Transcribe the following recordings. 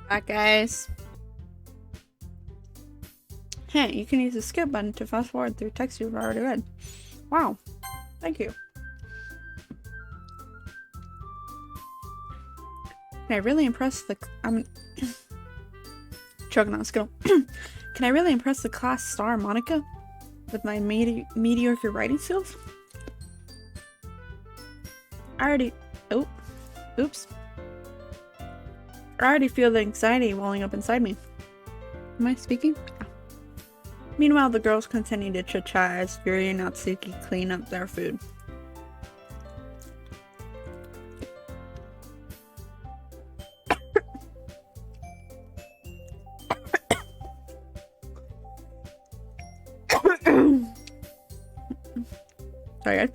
Alright, guys. Hey, you can use the skip button to fast forward through text you've already read. Wow. Thank you. Can I really impress the... I'm choking on a skittle. Can I really impress the class star Monica with my mediocre writing skills? I already... Oh. Oops. I already feel the anxiety welling up inside me. Am I speaking? Yeah. Meanwhile, the girls continue to chit-chat as Yuri and Natsuki clean up their food. Sorry, guys.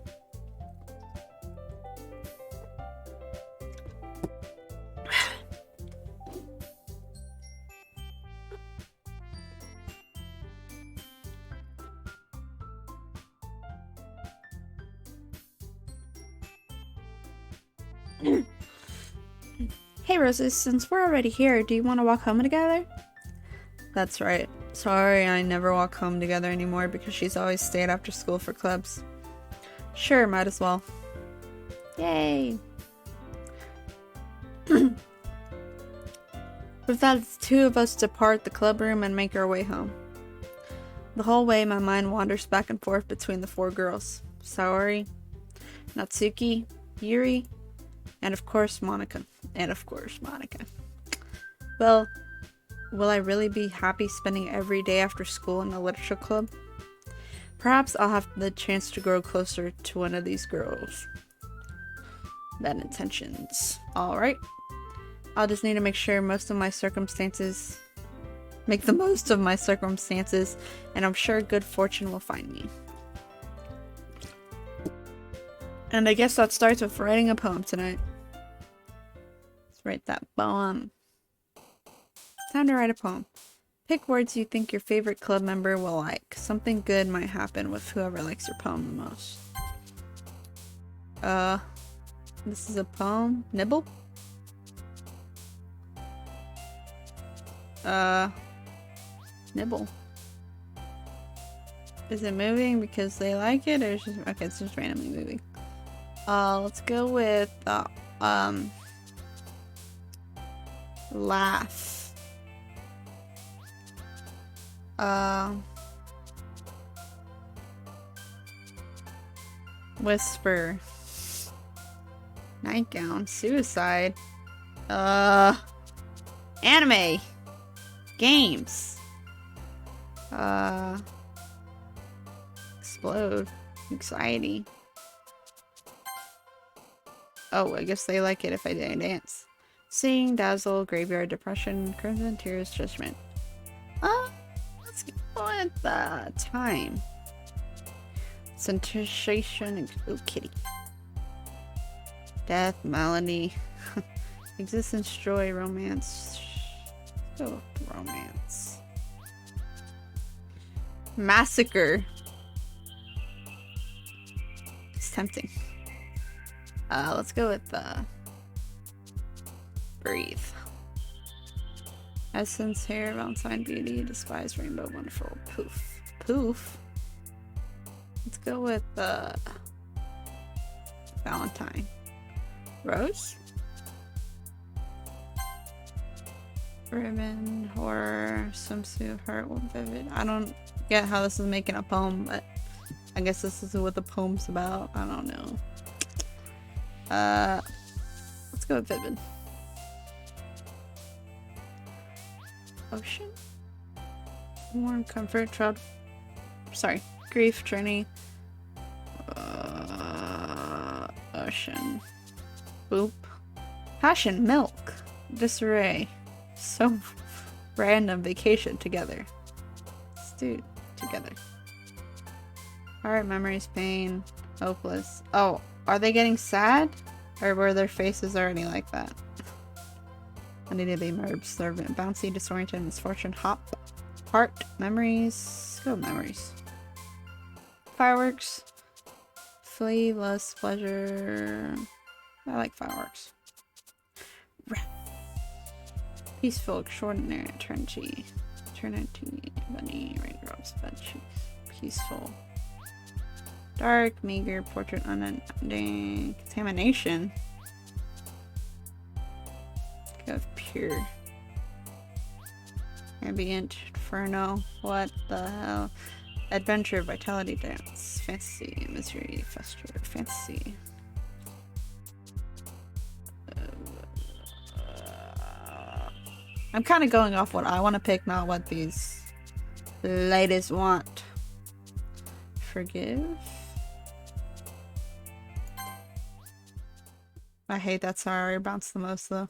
Hey Roses, since we're already here, do you want to walk home together? That's right. Sorry, I never walk home together anymore because she's always stayed after school for clubs. Sure, might as well. Yay! With that, the two of us depart the club room and make our way home. The whole way, my mind wanders back and forth between the four girls. Saori, Natsuki, Yuri, and of course Monica. Well, will I really be happy spending every day after school in the literature club? Perhaps I'll have the chance to grow closer to one of these girls. Bad intentions. Alright. I'll just need to make the most of my circumstances, and I'm sure good fortune will find me. And I guess that starts with writing a poem tonight. Let's write that poem. Time to write a poem. Pick words you think your favorite club member will like. Something good might happen with whoever likes your poem the most. This is a poem. Nibble? Nibble. Is it moving because they like it, or is it just... Okay, it's just randomly moving. Let's go with, laugh. Whisper. Nightgown. Suicide. Anime. Games. Explode. Anxiety. Oh, I guess they like it if I dance. Sing, dazzle, graveyard, depression, crimson tears, judgment. Let's go with time. Sensation, oh kitty. Death, malady, existence, joy, romance. Oh, romance. Massacre. It's tempting. Let's go with breathe. Essence, hair, Valentine, beauty, despise, rainbow, wonderful, poof. Poof? Let's go with Valentine. Rose? Ribbon, horror, swimsuit, heart, vivid. I don't get how this is making a poem, but I guess this is what the poem's about. I don't know. Let's go with vivid. Ocean? Warm, comfort, child. Sorry. Grief, journey. Ocean. Boop. Passion, milk. Disarray. So random. Vacation, together. Stew, together. Heart, memories, pain. Hopeless. Oh, are they getting sad? Or were their faces already like that? I need to be more observant. Bouncy, disoriented, misfortune, hop. Heart, memories. Go memories. Fireworks. Flee, lust, pleasure. I like fireworks. Peaceful, extraordinary, eternity, bunny, raindrops, bed sheet, peaceful. Dark, meager, portrait, unending, contamination. Of pure. Ambient, inferno, what the hell? Adventure, vitality, dance, fantasy, misery, fester, fantasy. I'm kind of going off what I want to pick, not what these ladies want. Forgive. I hate that sorry bounce the most though.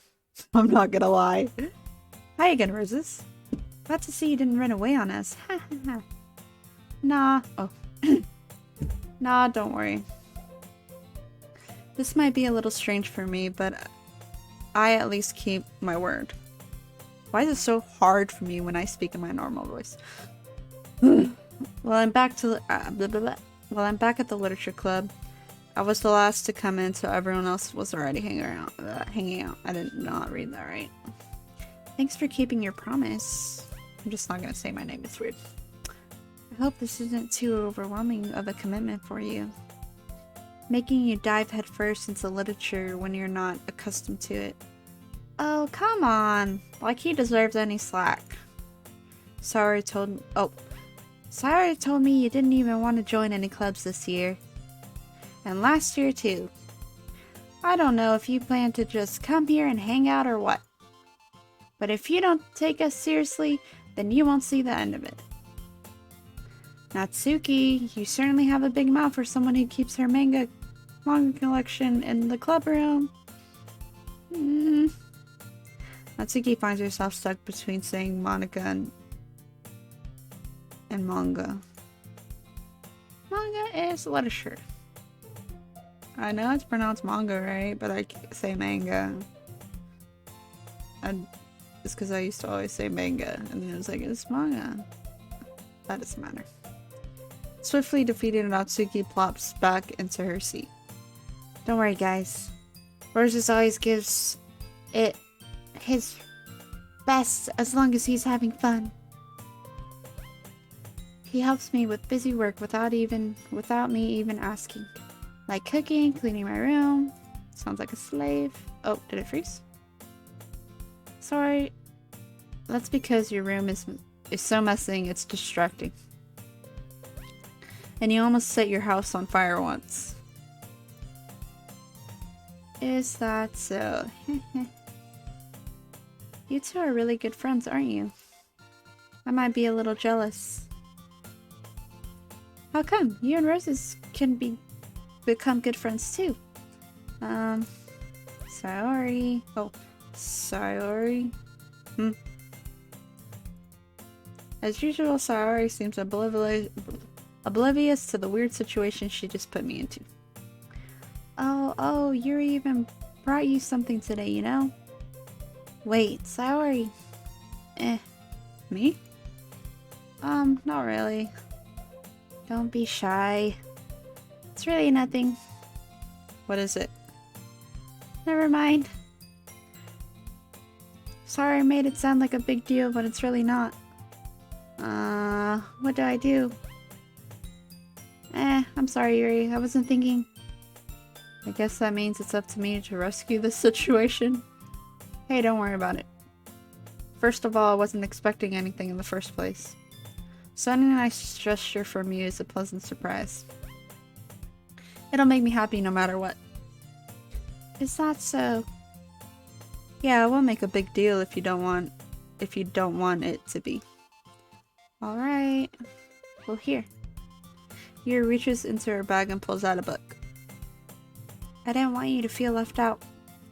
I'm not gonna lie. Hi again, Roses. Glad to see you didn't run away on us. Ha ha ha. Nah. Oh. Nah, don't worry. This might be a little strange for me, but I at least keep my word. Why is it so hard for me when I speak in my normal voice? Well, I'm back to blah, blah, blah. Well, I'm back at the literature club. I was the last to come in, so everyone else was already hanging out. I did not read that right. Thanks for keeping your promise. I'm just not gonna say my name. It's weird. I hope this isn't too overwhelming of a commitment for you. Making you dive headfirst into literature when you're not accustomed to it. Oh, come on. Like he deserves any slack. Sayori told me you didn't even want to join any clubs this year. And last year too. I don't know if you plan to just come here and hang out or what. But if you don't take us seriously, then you won't see the end of it. Natsuki, you certainly have a big mouth for someone who keeps her manga collection in the club room. Natsuki finds herself stuck between saying Monica and manga. Manga is literature. I know it's pronounced manga, right? But I say manga. And it's because I used to always say manga. And then it was like, it's manga. That doesn't matter. Swiftly defeated, Natsuki plops back into her seat. Don't worry, guys. Roses always gives it his best as long as he's having fun. He helps me with busy work without me even asking. Like cooking, cleaning my room. Sounds like a slave. Oh, did it freeze? Sorry. That's because your room is so messy, it's distracting. And you almost set your house on fire once. Is that so? You two are really good friends, aren't you? I might be a little jealous. How come? You and Roses can become good friends too. Sayori. Oh, Sayori. As usual, Sayori seems oblivious to the weird situation she just put me into. Oh, Yuri even brought you something today, you know? Wait, Sayori. Me? Not really. Don't be shy. It's really nothing. What is it? Never mind. Sorry I made it sound like a big deal, but it's really not. What do I do? I'm sorry, Yuri. I wasn't thinking. I guess that means it's up to me to rescue this situation. Hey, don't worry about it. First of all, I wasn't expecting anything in the first place. So any nice gesture from you is a pleasant surprise. It'll make me happy no matter what. Is that so? Yeah, it won't make a big deal if you don't want it to be. Alright. Well, here. Yuri reaches into her bag and pulls out a book. I didn't want you to feel left out,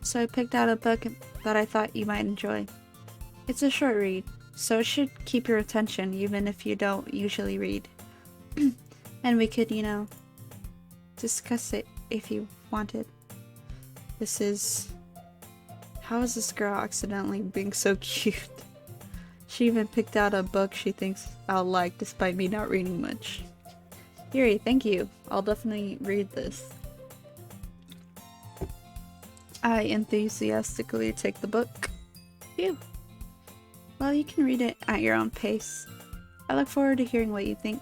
so I picked out a book that I thought you might enjoy. It's a short read, so it should keep your attention even if you don't usually read. And we could, discuss it if you wanted. How is this girl accidentally being so cute? She even picked out a book she thinks I'll like despite me not reading much. Yuri, thank you. I'll definitely read this. I enthusiastically take the book. Phew. Well, you can read it at your own pace. I look forward to hearing what you think.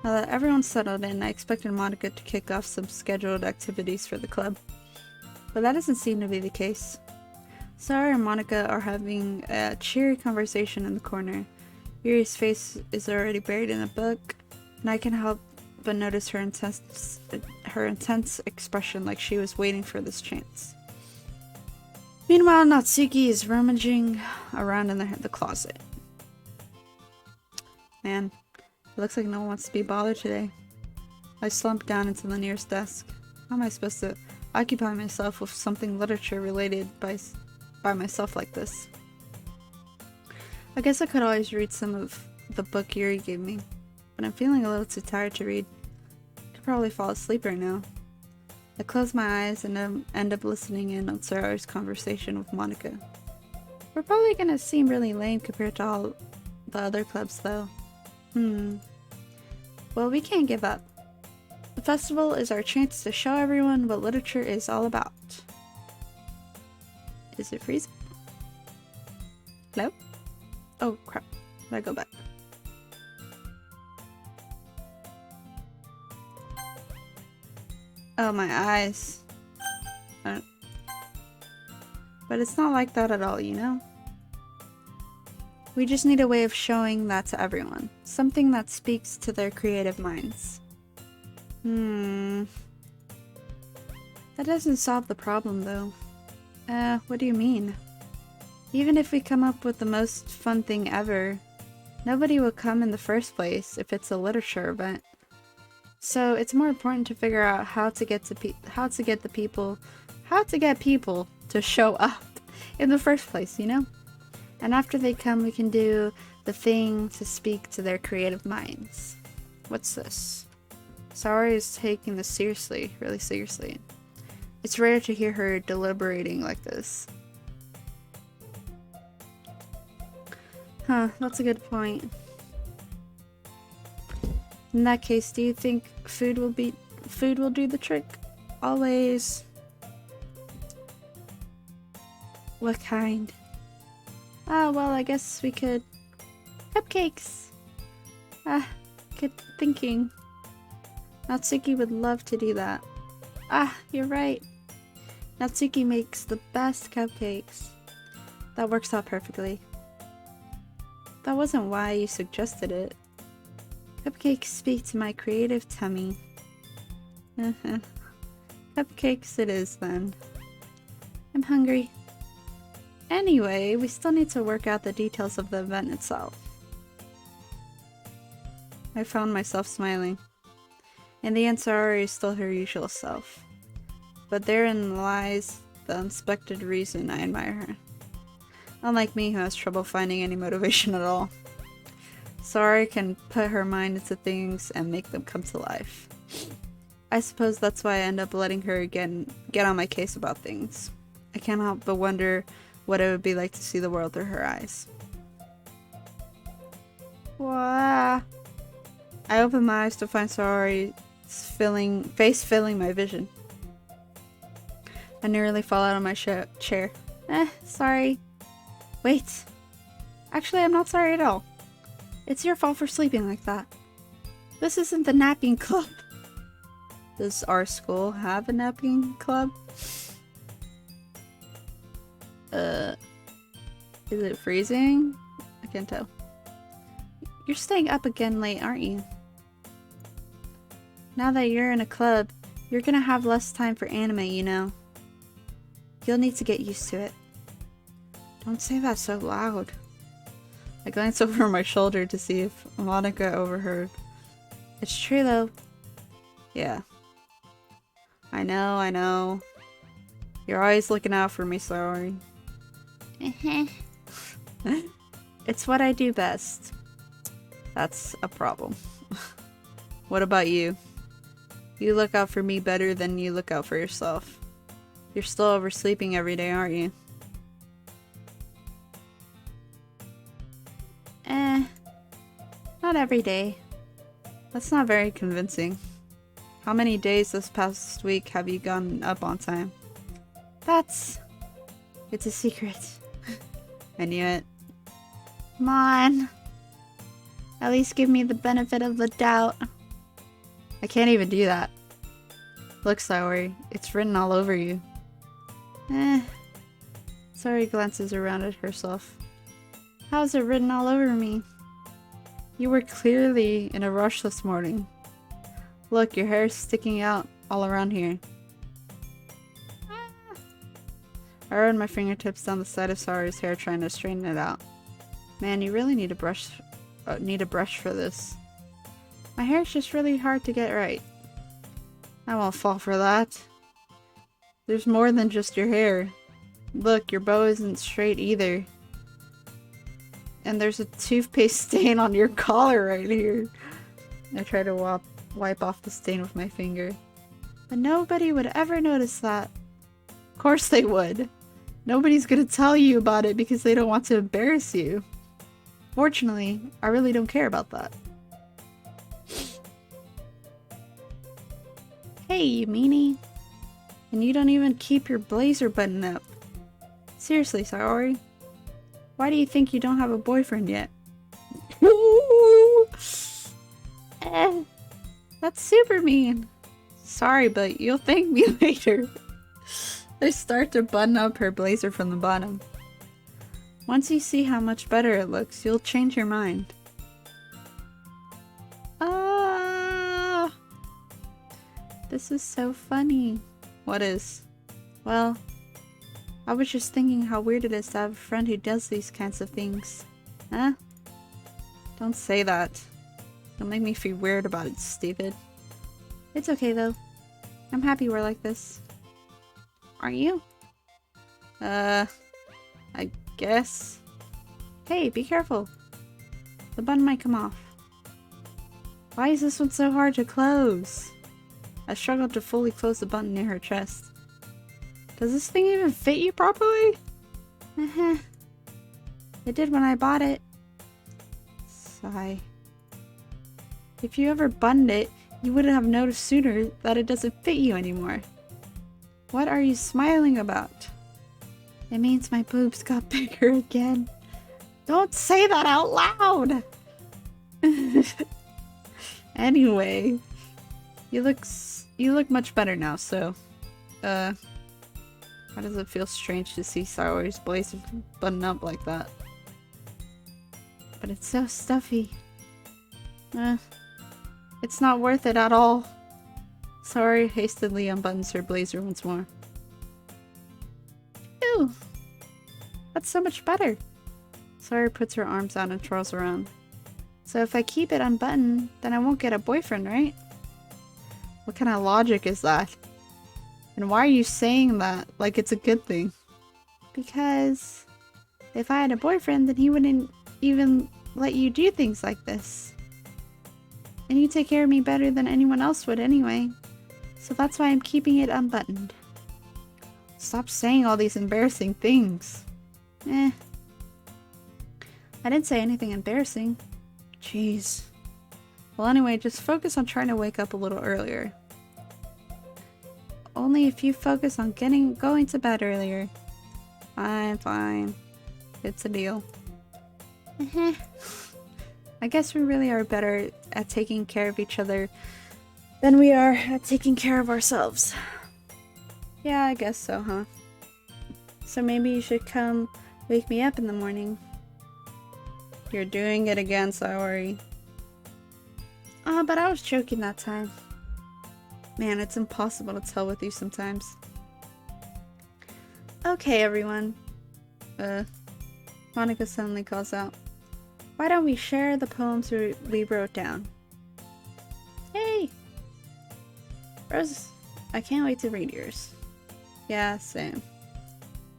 Now that everyone's settled in, I expected Monica to kick off some scheduled activities for the club. But that doesn't seem to be the case. Sarah and Monica are having a cheery conversation in the corner. Yuri's face is already buried in a book, and I can help but notice her intense expression, like she was waiting for this chance. Meanwhile, Natsuki is rummaging around in the closet. Man, it looks like no one wants to be bothered today. I slump down into the nearest desk. How am I supposed to occupy myself with something literature related by myself like this? I guess I could always read some of the book Yuri gave me, but I'm feeling a little too tired to read. I could probably fall asleep right now. I close my eyes and end up listening in on Sarah's conversation with Monica. We're probably gonna seem really lame compared to all the other clubs though. Well, we can't give up. The festival is our chance to show everyone what literature is all about. Is it freezing? Hello? Oh crap. I go back. Oh, my eyes. But it's not like that at all, you know? We just need a way of showing that to everyone. Something that speaks to their creative minds. That doesn't solve the problem, though. What do you mean? Even if we come up with the most fun thing ever, nobody will come in the first place if it's a literature event. So it's more important to figure out how to get people to show up in the first place, you know? And after they come, we can do the thing to speak to their creative minds. What's this? Saori is taking this seriously, really seriously. It's rare to hear her deliberating like this. Huh, that's a good point. In that case, do you think food will do the trick? Always. What kind? Well, I guess we could... Cupcakes! Good thinking. Natsuki would love to do that. You're right. Natsuki makes the best cupcakes. That works out perfectly. That wasn't why you suggested it. Cupcakes speak to my creative tummy. Cupcakes it is then. I'm hungry. Anyway, we still need to work out the details of the event itself. I found myself smiling. In the end, Saori is still her usual self. But therein lies the unexpected reason I admire her. Unlike me, who has trouble finding any motivation at all. Saori can put her mind into things and make them come to life. I suppose that's why I end up letting her get on my case about things. I can't help but wonder what it would be like to see the world through her eyes. Wah. I open my eyes to find Saori's face filling my vision. I nearly fall out of my chair. Sorry. Wait. Actually, I'm not sorry at all. It's your fault for sleeping like that. This isn't the napping club. Does our school have a napping club? Is it freezing? I can't tell. You're staying up again late, aren't you? Now that you're in a club, you're gonna have less time for anime, you know. You'll need to get used to it. Don't say that so loud. I glance over my shoulder to see if Monica overheard. It's true though. Yeah. I know. You're always looking out for me, Saori. It's what I do best. That's a problem. What about you? You look out for me better than you look out for yourself. You're still oversleeping every day, aren't you? Not every day. That's not very convincing. How many days this past week have you gone up on time? It's a secret. I knew it. Come on. At least give me the benefit of the doubt. I can't even do that. Look, Saori, it's written all over you. Saori glances around at herself. How is it written all over me? You were clearly in a rush this morning. Look, your hair is sticking out all around here. I run my fingertips down the side of Saori's hair trying to straighten it out. Man, you really need a brush for this. My hair's just really hard to get right. I won't fall for that. There's more than just your hair. Look, your bow isn't straight either. And there's a toothpaste stain on your collar right here. I try to wipe off the stain with my finger. But nobody would ever notice that. Of course they would. Nobody's gonna tell you about it because they don't want to embarrass you. Fortunately, I really don't care about that. Hey, you meanie. And you don't even keep your blazer button up. Seriously, Saori. Why do you think you don't have a boyfriend yet? That's super mean. Sorry, but you'll thank me later. I start to button up her blazer from the bottom. Once you see how much better it looks, you'll change your mind. Ah! This is so funny. What is? Well, I was just thinking how weird it is to have a friend who does these kinds of things. Huh? Don't say that. Don't make me feel weird about it, stupid. It's okay though. I'm happy we're like this. Aren't you? I guess. Hey, be careful. The button might come off. Why is this one so hard to close? I struggled to fully close the button near her chest. Does this thing even fit you properly? It did when I bought it. Sigh. If you ever buttoned it, you wouldn't have noticed sooner that it doesn't fit you anymore. What are you smiling about? It means my boobs got bigger again. Don't say that out loud! Anyway, you look much better now, so, why does it feel strange to see Saori's blazer button up like that? But it's so stuffy. It's not worth it at all. Saori hastily unbuttons her blazer once more. Ew! That's so much better. Saori puts her arms out and twirls around. So if I keep it unbuttoned, then I won't get a boyfriend, right? What kind of logic is that? And why are you saying that like it's a good thing? Because if I had a boyfriend, then he wouldn't even let you do things like this. And you take care of me better than anyone else would anyway. So that's why I'm keeping it unbuttoned. Stop saying all these embarrassing things. I didn't say anything embarrassing. Jeez. Well, anyway, just focus on trying to wake up a little earlier. Only if you focus on going to bed earlier. Fine. It's a deal. I guess we really are better at taking care of each other than we are at taking care of ourselves. Yeah, I guess so, huh? So maybe you should come wake me up in the morning. You're doing it again, Saori. But I was joking that time. Man, it's impossible to tell with you sometimes. Okay, everyone. Monica suddenly calls out. Why don't we share the poems we wrote down? Hey! Rose, I can't wait to read yours. Yeah, same.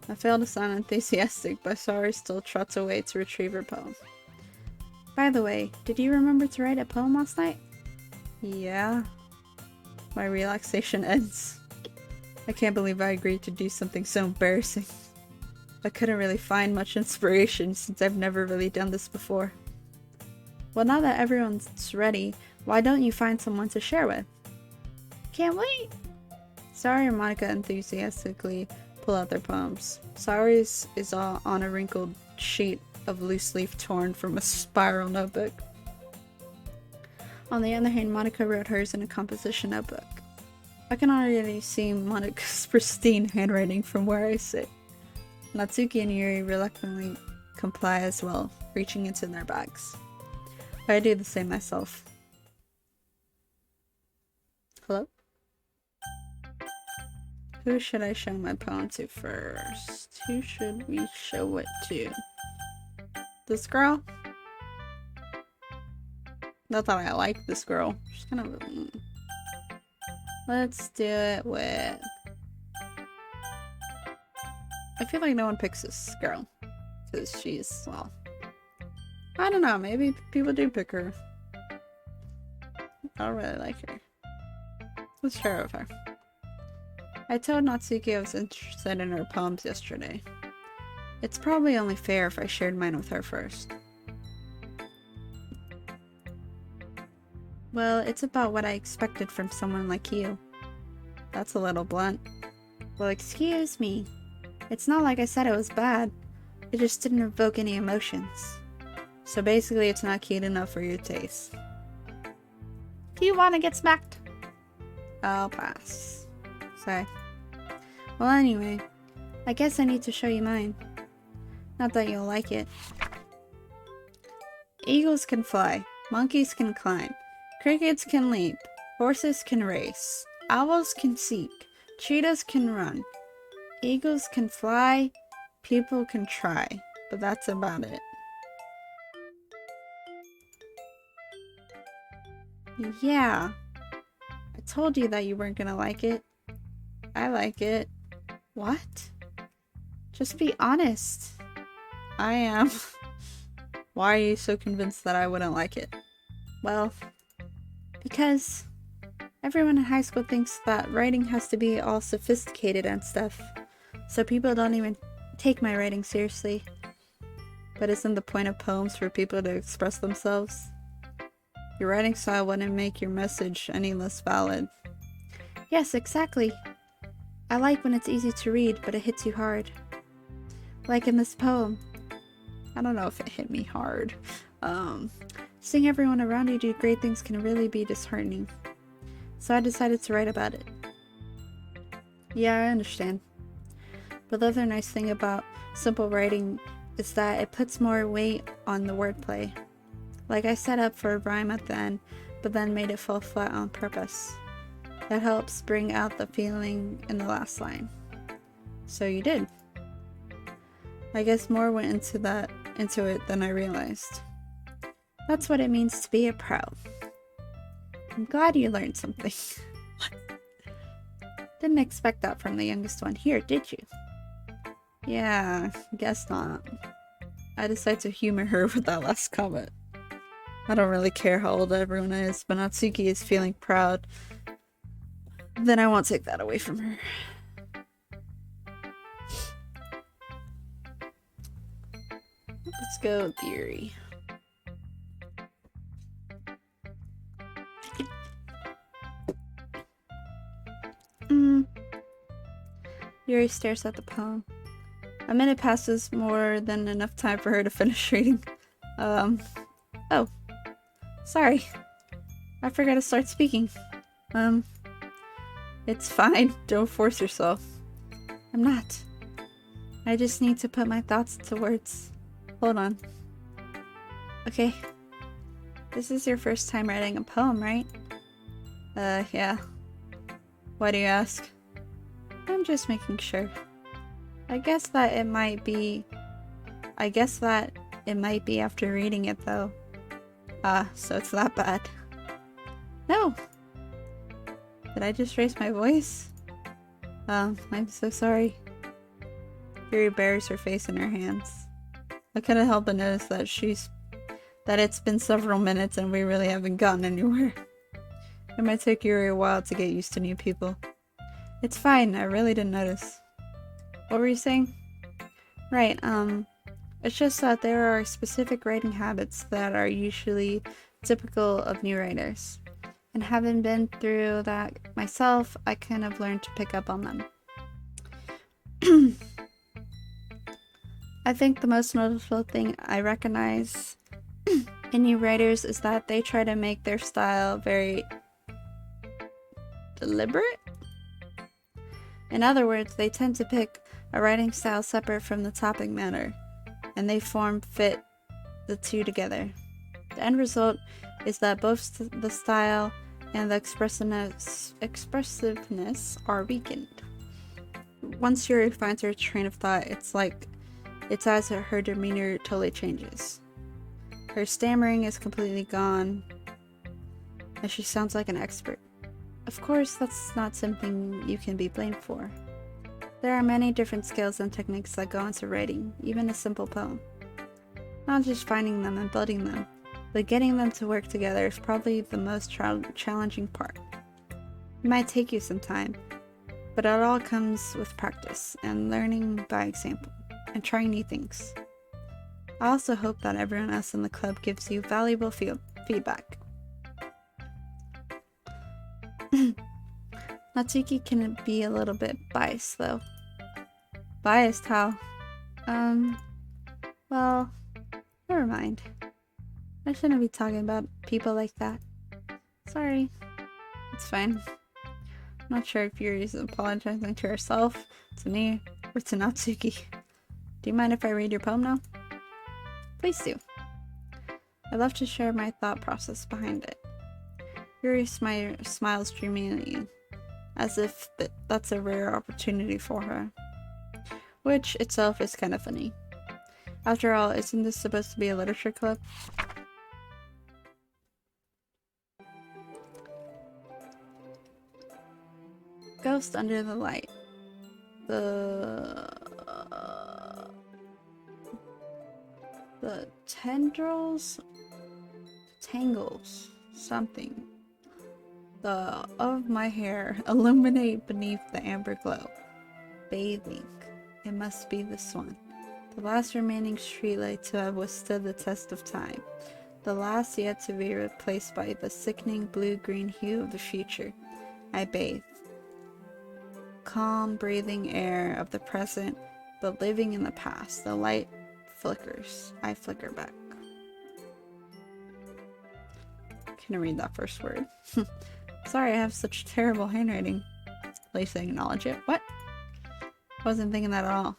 I failed to sound enthusiastic, but Saori still trots away to retrieve her poem. By the way, did you remember to write a poem last night? Yeah. My relaxation ends. I can't believe I agreed to do something so embarrassing. I couldn't really find much inspiration since I've never really done this before. Well, now that everyone's ready, why don't you find someone to share with? Can't wait! Saori and Monica enthusiastically pull out their poems. Saori's is all on a wrinkled sheet of loose leaf torn from a spiral notebook. On the other hand, Monica wrote hers in a composition notebook. I can already see Monica's pristine handwriting from where I sit. Natsuki and Yuri reluctantly comply as well, reaching into their bags. I do the same myself. Hello? Who should I show my poem to first? Who should we show it to? This girl? Not that I like this girl. She's kind of... Let's do it with... I feel like no one picks this girl. Because she's, well... I don't know, maybe people do pick her. I don't really like her. Let's share with her. I told Natsuki I was interested in her poems yesterday. It's probably only fair if I shared mine with her first. Well, it's about what I expected from someone like you. That's a little blunt. Well, excuse me. It's not like I said it was bad. It just didn't evoke any emotions. So basically, it's not cute enough for your taste. Do you want to get smacked? I'll pass. Sorry. Well, anyway, I guess I need to show you mine. Not that you'll like it. Eagles can fly. Monkeys can climb. Crickets can leap. Horses can race. Owls can seek. Cheetahs can run. Eagles can fly. People can try. But that's about it. Yeah. I told you that you weren't gonna like it. I like it. What? Just be honest. I am. Why are you so convinced that I wouldn't like it? Well, because everyone in high school thinks that writing has to be all sophisticated and stuff. So people don't even take my writing seriously. But isn't the point of poems for people to express themselves? Your writing style wouldn't make your message any less valid. Yes, exactly. I like when it's easy to read, but it hits you hard. Like in this poem. I don't know if it hit me hard. Seeing everyone around you do great things can really be disheartening. So I decided to write about it. Yeah, I understand. But the other nice thing about simple writing is that it puts more weight on the wordplay. Like I set up for a rhyme at the end, but then made it fall flat on purpose. That helps bring out the feeling in the last line. So you did. I guess more went into it than I realized. That's what it means to be a pro. I'm glad you learned something. Didn't expect that from the youngest one here, did you? Yeah, guess not. I decided to humor her with that last comment. I don't really care how old everyone is, but Natsuki is feeling proud. Then I won't take that away from her. Let's go with Yuri. Yuri stares at the poem. A minute passes, more than enough time for her to finish reading. Oh. Sorry. I forgot to start speaking. It's fine. Don't force yourself. I'm not. I just need to put my thoughts into words. Hold on. Okay. This is your first time writing a poem, right? Yeah. Why do you ask? I'm just making sure. I guess that it might be after reading it, though. So it's that bad. No! Did I just raise my voice? I'm so sorry. Yuri buries her face in her hands. I couldn't help but notice that it's been several minutes and we really haven't gotten anywhere. It might take Yuri a while to get used to new people. It's fine, I really didn't notice. What were you saying? Right, it's just that there are specific writing habits that are usually typical of new writers. And having been through that myself, I kind of learned to pick up on them. I think the most noticeable thing I recognize in new writers is that they try to make their style very deliberate. In other words, they tend to pick a writing style separate from the topic matter, and they fit the two together. The end result is that both the style and the expressiveness are weakened. Once Yuri finds her train of thought, it's as her demeanor totally changes. Her stammering is completely gone, and she sounds like an expert. Of course, that's not something you can be blamed for. There are many different skills and techniques that go into writing, even a simple poem. Not just finding them and building them, but getting them to work together is probably the most challenging part. It might take you some time, but it all comes with practice and learning by example and trying new things. I also hope that everyone else in the club gives you valuable feedback. Natsuki can be a little bit biased though. Biased how? Well, never mind. I shouldn't be talking about people like that. Sorry. It's fine. I'm not sure if Yuri's apologizing to herself, to me, or to Natsuki. Do you mind if I read your poem now? Please do. I love to share my thought process behind it. Yuri smiles dreamily, as if that's a rare opportunity for her. Which itself is kind of funny. After all, isn't this supposed to be a literature club? Ghost under the light. The tangles, something. Of my hair illuminate beneath the amber glow. Bathing. It must be this one. The last remaining streetlight to have withstood the test of time. The last yet to be replaced by the sickening blue-green hue of the future. I bathe. Calm, breathing air of the present, but living in the past. The light flickers. I flicker back. Can I read that first word? Sorry, I have such terrible handwriting. At least I acknowledge it. What? Wasn't thinking that at all.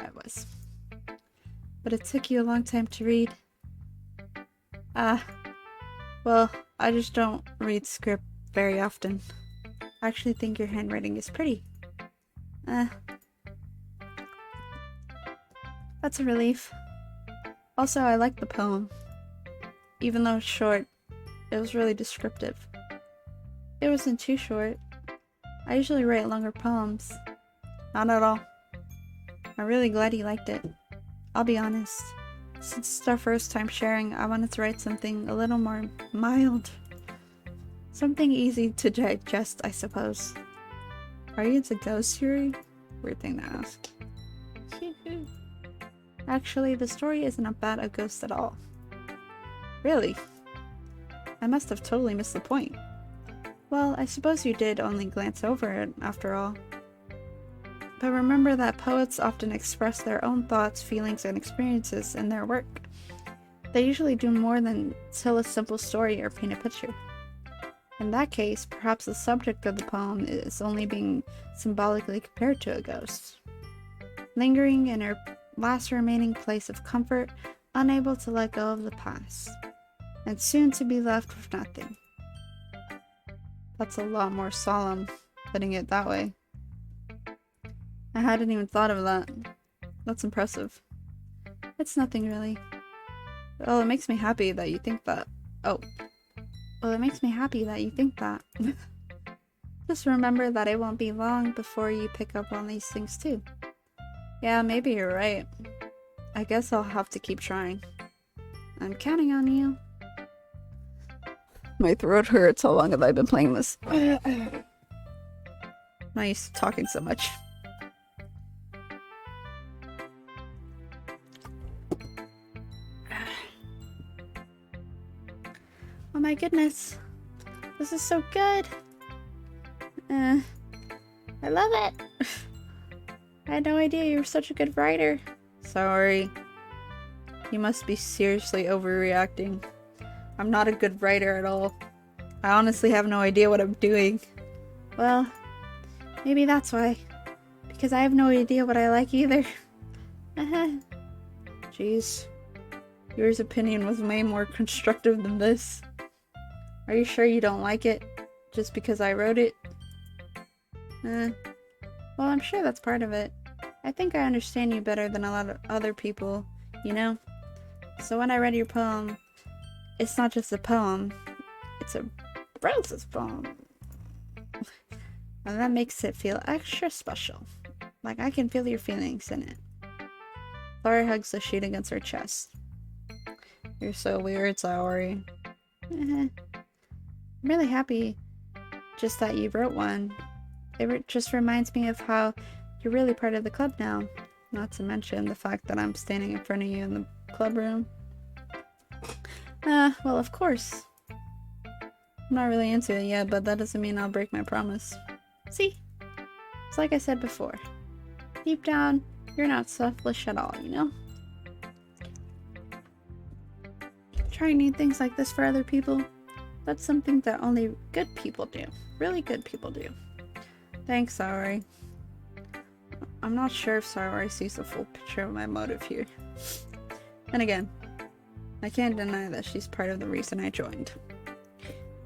I was. But it took you a long time to read. Well, I just don't read script very often. I actually think your handwriting is pretty. That's a relief. Also, I like the poem. Even though it's short, it was really descriptive. It wasn't too short. I usually write longer poems. Not at all. I'm really glad you liked it. I'll be honest. Since it's our first time sharing, I wanted to write something a little more mild. Something easy to digest, I suppose. Are you into ghosts, Yuri? Weird thing to ask. Actually, the story isn't about a ghost at all. Really? I must have totally missed the point. Well, I suppose you did only glance over it, after all. But remember that poets often express their own thoughts, feelings, and experiences in their work. They usually do more than tell a simple story or paint a picture. In that case, perhaps the subject of the poem is only being symbolically compared to a ghost. Lingering in her last remaining place of comfort, unable to let go of the past, and soon to be left with nothing. That's a lot more solemn, putting it that way. I hadn't even thought of that. That's impressive. It's nothing really. Well, it makes me happy that you think that. Just remember that it won't be long before you pick up on these things too. Yeah, maybe you're right. I guess I'll have to keep trying. I'm counting on you. My throat hurts. How long have I been playing this? I'm not used to talking so much. Oh my goodness. This is so good. I love it. I had no idea you were such a good writer. Sorry. You must be seriously overreacting. I'm not a good writer at all. I honestly have no idea what I'm doing. Well, maybe that's why. Because I have no idea what I like either. Jeez. Yours opinion was way more constructive than this. Are you sure you don't like it? Just because I wrote it? Well, I'm sure that's part of it. I think I understand you better than a lot of other people, you know? So when I read your poem, it's not just a poem, it's a Rose's poem. And that makes it feel extra special. Like I can feel your feelings in it. Laura hugs the sheet against her chest. You're so weird, Saori. I'm really happy just that you wrote one. It just reminds me of how you're really part of the club now. Not to mention the fact that I'm standing in front of you in the club room. Well, of course. I'm not really into it yet, but that doesn't mean I'll break my promise. See? It's like I said before. Deep down, you're not selfish at all, you know? Trying new things like this for other people, that's something that only good people do. Really good people do. Thanks, Saori. I'm not sure if Saori sees the full picture of my motive here. And again, I can't deny that she's part of the reason I joined.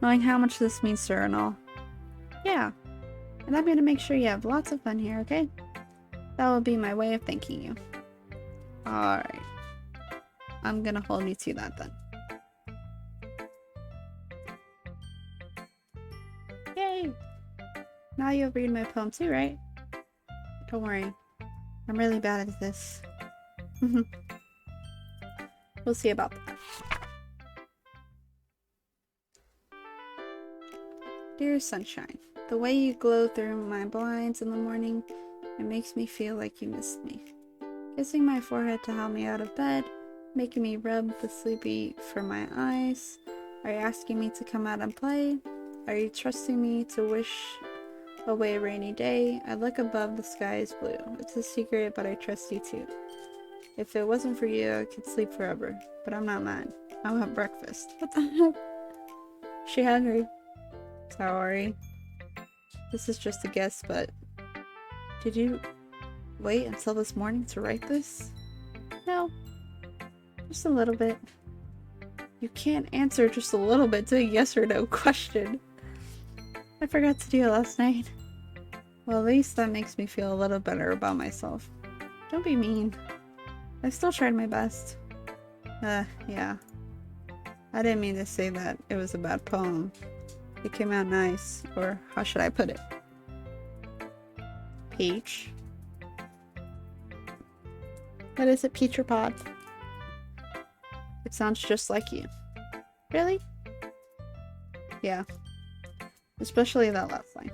Knowing how much this means to her and all. Yeah, and I'm gonna make sure you have lots of fun here, okay? That will be my way of thanking you. Alright. I'm gonna hold you to that then. Yay! Now you'll read my poem too, right? Don't worry. I'm really bad at this. We'll see about that. Dear sunshine, the way you glow through my blinds in the morning, it makes me feel like you missed me. Kissing my forehead to help me out of bed, making me rub the sleepy from my eyes. Are you asking me to come out and play? Are you trusting me to wish away a rainy day? I look above, the sky is blue. It's a secret, but I trust you too. If it wasn't for you, I could sleep forever. But I'm not mad. I want breakfast. What the heck? She hungry? Sorry. This is just a guess, but did you wait until this morning to write this? No. Just a little bit. You can't answer just a little bit to a yes or no question. I forgot to do it last night. Well, at least that makes me feel a little better about myself. Don't be mean. I still tried my best. Yeah. I didn't mean to say that it was a bad poem. It came out nice, or how should I put it? Peach? What is it, Peach or Pod? It sounds just like you. Really? Yeah. Especially that last line.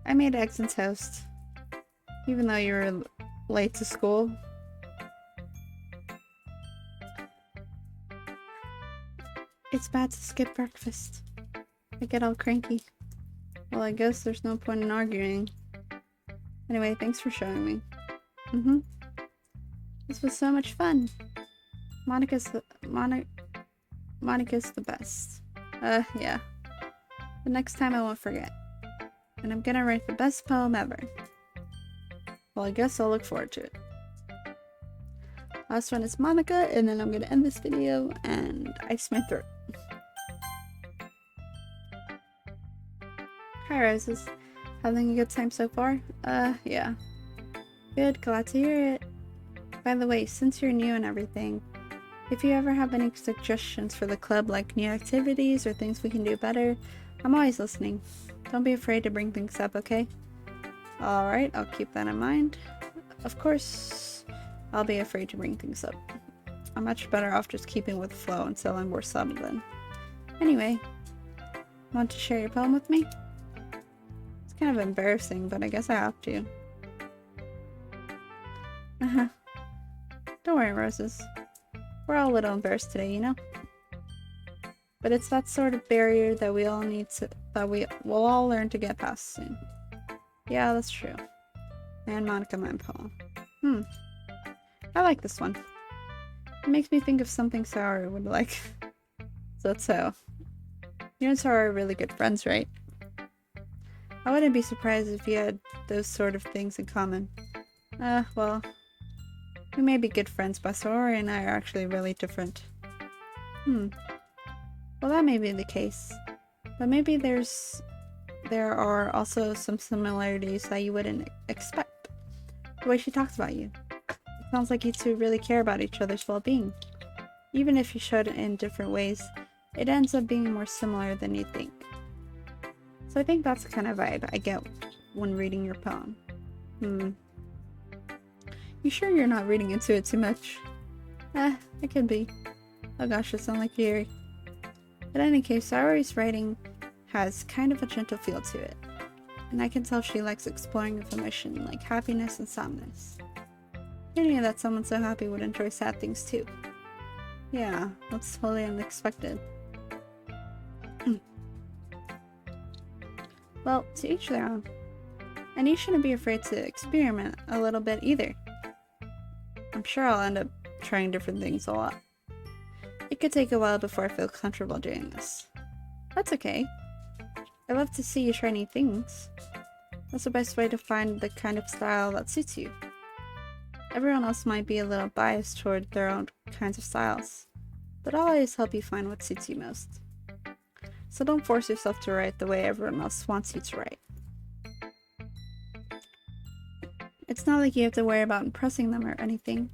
I made eggs and toast. Even though you were late to school. It's bad to skip breakfast. I get all cranky. Well, I guess there's no point in arguing. Anyway, thanks for showing me. This was so much fun. Monica's the best. Yeah. The next time I won't forget. And I'm gonna write the best poem ever. Well, I guess I'll look forward to it. Last one is Monica, and then I'm gonna end this video and ice my throat. Hi, Roses. Having a good time so far? Yeah. Good, glad to hear it. By the way, since you're new and everything, if you ever have any suggestions for the club, like new activities or things we can do better, I'm always listening. Don't be afraid to bring things up, okay? Alright, I'll keep that in mind. Of course, I'll be afraid to bring things up. I'm much better off just keeping with the flow until I'm more settled in. Anyway, want to share your poem with me? It's kind of embarrassing, but I guess I have to. Don't worry, Roses. We're all a little embarrassed today, you know? But it's that sort of barrier that we all need to, that we will all learn to get past soon. Yeah, that's true. And Monica, my poem. I like this one. It makes me think of something Sour would like. So, you and Sour are really good friends, right? I wouldn't be surprised if you had those sort of things in common. Well, we may be good friends, but Sour and I are actually really different. Well, that may be the case. But maybe there are also some similarities that you wouldn't expect. The way she talks about you. It sounds like you two really care about each other's well-being. Even if you showed it in different ways, it ends up being more similar than you think. So I think that's the kind of vibe I get when reading your poem. You sure you're not reading into it too much? It could be. Oh gosh, it sounds like Yuri. In any case, Saori's writing has kind of a gentle feel to it. And I can tell she likes exploring information like happiness and sadness. Who knew that someone so happy would enjoy sad things too? Yeah, that's totally unexpected. Well, to each their own. And you shouldn't be afraid to experiment a little bit either. I'm sure I'll end up trying different things a lot. It could take a while before I feel comfortable doing this. That's okay. I love to see you try new things. That's the best way to find the kind of style that suits you. Everyone else might be a little biased toward their own kinds of styles, but I'll always help you find what suits you most. So don't force yourself to write the way everyone else wants you to write. It's not like you have to worry about impressing them or anything.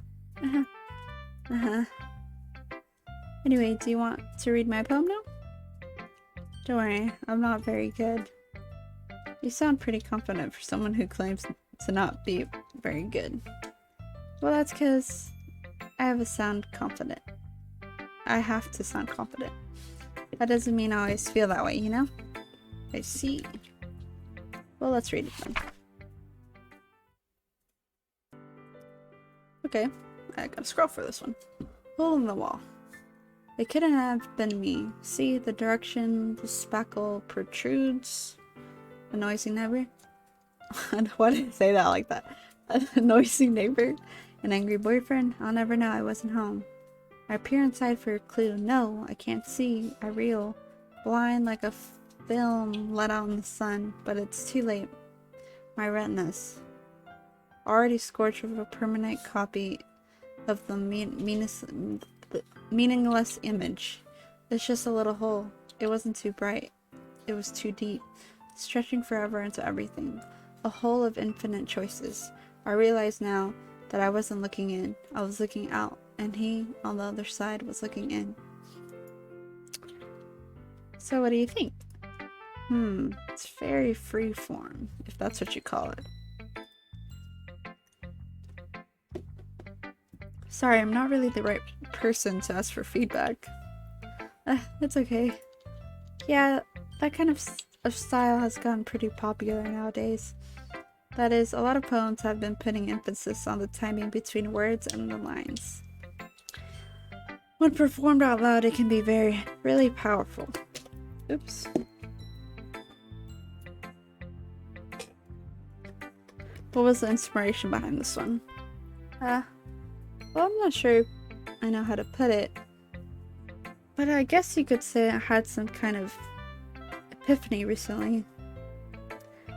Anyway, do you want to read my poem now? Don't worry, I'm not very good. You sound pretty confident for someone who claims to not be very good. Well, that's because I have to sound confident. I have to sound confident. That doesn't mean I always feel that way, you know? I see. Well, let's read it then. Okay, I gotta scroll for this one. Hole in the wall. It couldn't have been me. See the direction the spackle protrudes? A noisy neighbor? Why did I say that like that? A noisy neighbor? An angry boyfriend? I'll never know I wasn't home. I peer inside for a clue. No, I can't see. I reel. Blind like a film let out in the sun, but it's too late. My retinas. Already scorched with a permanent copy of the meaningless image. It's just a little hole. It wasn't too bright. It was too deep, stretching forever into everything. A hole of infinite choices. I realize now that I wasn't looking in. I was looking out, and he, on the other side, was looking in. So what do you think? It's very freeform, if that's what you call it. Sorry, I'm not really the right person to ask for feedback. It's okay. Yeah, that kind of style has gotten pretty popular nowadays. That is, a lot of poems have been putting emphasis on the timing between words and the lines. When performed out loud, it can be really powerful. Oops. What was the inspiration behind this one? Well, I'm not sure I know how to put it, but I guess you could say I had some kind of epiphany recently.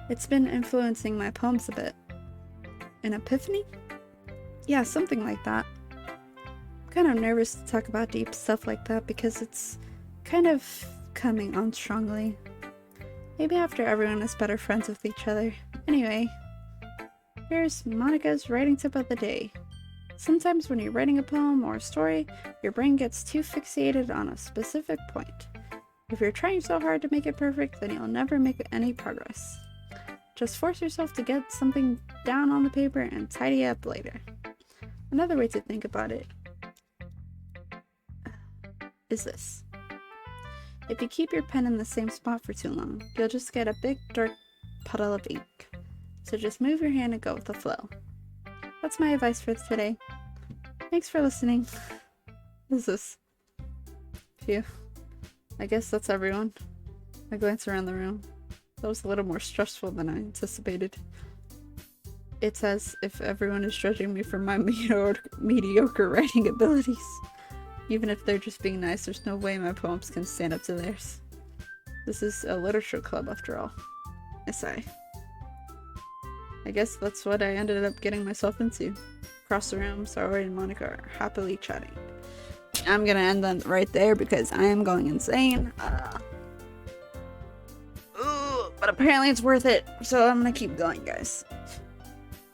It's been influencing my poems a bit. An epiphany? Yeah, something like that. I'm kind of nervous to talk about deep stuff like that because it's kind of coming on strongly. Maybe after everyone is better friends with each other. Anyway, here's Monica's writing tip of the day. Sometimes when you're writing a poem or a story, your brain gets too fixated on a specific point. If you're trying so hard to make it perfect, then you'll never make any progress. Just force yourself to get something down on the paper and tidy up later. Another way to think about it is this. If you keep your pen in the same spot for too long, you'll just get a big dark puddle of ink. So just move your hand and go with the flow. That's my advice for today. Thanks for listening. What is this? Phew. I guess that's everyone. I glance around the room. That was a little more stressful than I anticipated. It's as if everyone is judging me for my mediocre writing abilities. Even if they're just being nice, there's no way my poems can stand up to theirs. This is a literature club after all. I sigh. I guess that's what I ended up getting myself into. Across the room, Sarori and Monica are happily chatting. I'm gonna end that right there because I am going insane. But apparently it's worth it, so I'm gonna keep going, guys.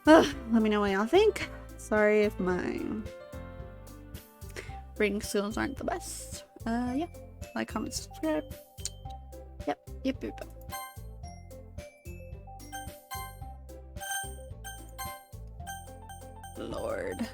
Let me know what y'all think. Sorry if my reading skills aren't the best. Yeah. Like, comment, subscribe. Yep. Lord.